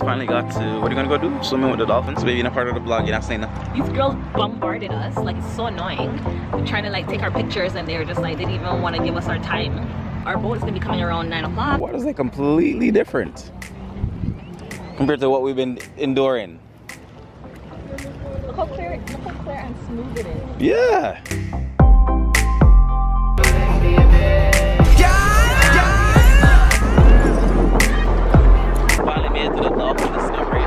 finally got to, what are you gonna go do? Swimming with the dolphins? Maybe not part of the vlog, you're not saying that. These girls bombarded us, like it's so annoying. We're trying to like take our pictures and they're just like, they didn't even want to give us our time. Our boat is gonna be coming around 9 o'clock. What is it completely different compared to what we've been enduring? Look how clear and smooth it is. Yeah. Finally made it to the dolphin discovery.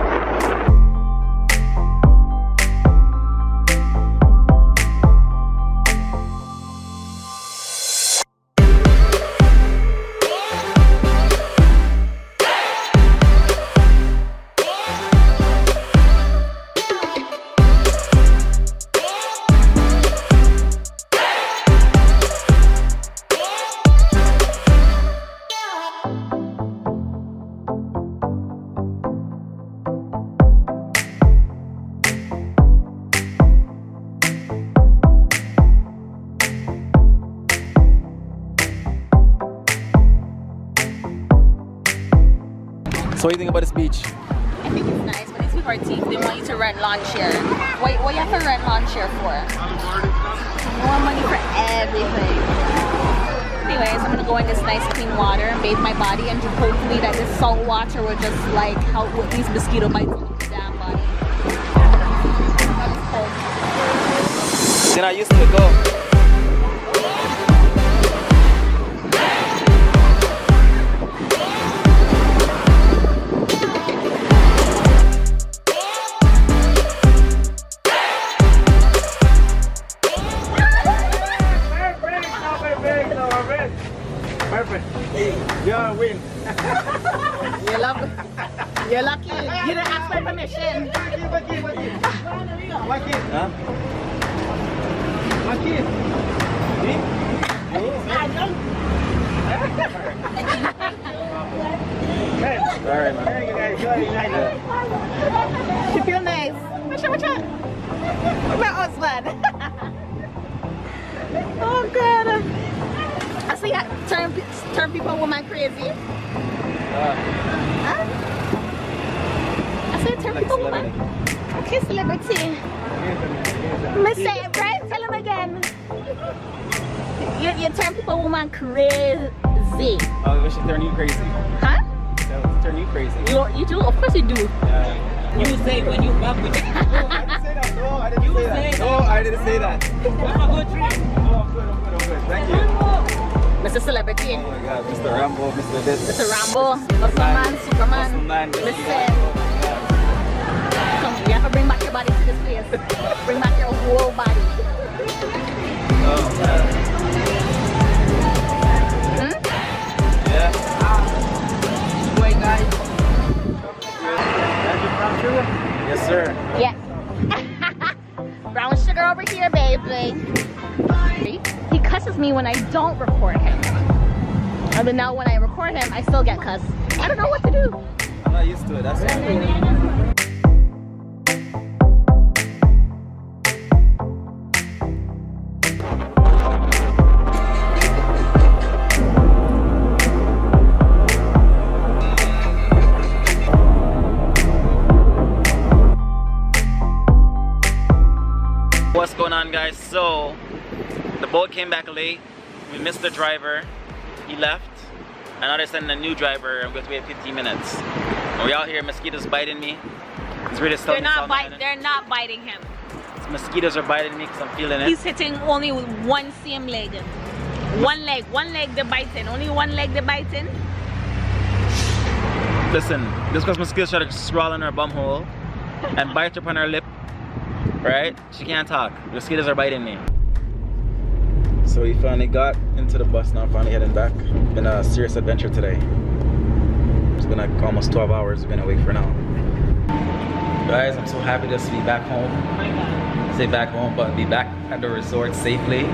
So what do you think about this beach? I think it's nice, but it's for teeth. They want you to rent lawn chair. What you have to rent lawn chair for? You want money for everything. Anyways, I'm gonna go in this nice clean water and bathe my body, and hopefully that this salt water will just like help with these mosquito bites on the damn body. Then I used to go. Win. You're lucky. You didn't ask for permission. What kid? Huh? What kid? Alright, man. You feel nice. Watch out. My husband. Oh God. I see I turn people woman crazy. Huh? I say turn like people woman. Okay, celebrity. Mr. Right? Tell him again. You turn people woman crazy. Oh, we should turn you crazy. Huh? That would turn you crazy. You do? Of course you do. You say when you back with it. No, I didn't say that. No, I didn't say that. Have a good trip. No, I'm good. Thank you. Mr. Celebrity. Oh my God, Mr. Rambo, Mr. This. Mr. Rambo, Muscle Superman. Listen. Come, you have to bring back your body to this place. Bring back your whole body. Oh man. Yeah. Wait, guys. Yes, sir. Yeah. Brown sugar over here, baby. He cusses me when I don't record him. And then now when I record him, I still get cussed. I don't know what to do. I'm not used to it, that's why. What's going on, guys? So the boat came back late. We missed the driver. He left. And now they're sending a new driver and we have to wait 15 minutes. And we're out here, mosquitoes biting me. It's really They're not biting him. Mosquitoes are biting me because I'm feeling it. He's hitting only with one same leg. One leg they're biting. Only one leg they're biting. Listen, just because mosquitoes try to crawl in her bum hole and bite her on her lip, right? She can't talk. Mosquitoes are biting me. So we finally got into the bus now, finally heading back. Been a serious adventure today. It's been like almost 12 hours we've been awake for now. Guys, I'm so happy just to be back home. Say back home, but be back at the resort safely.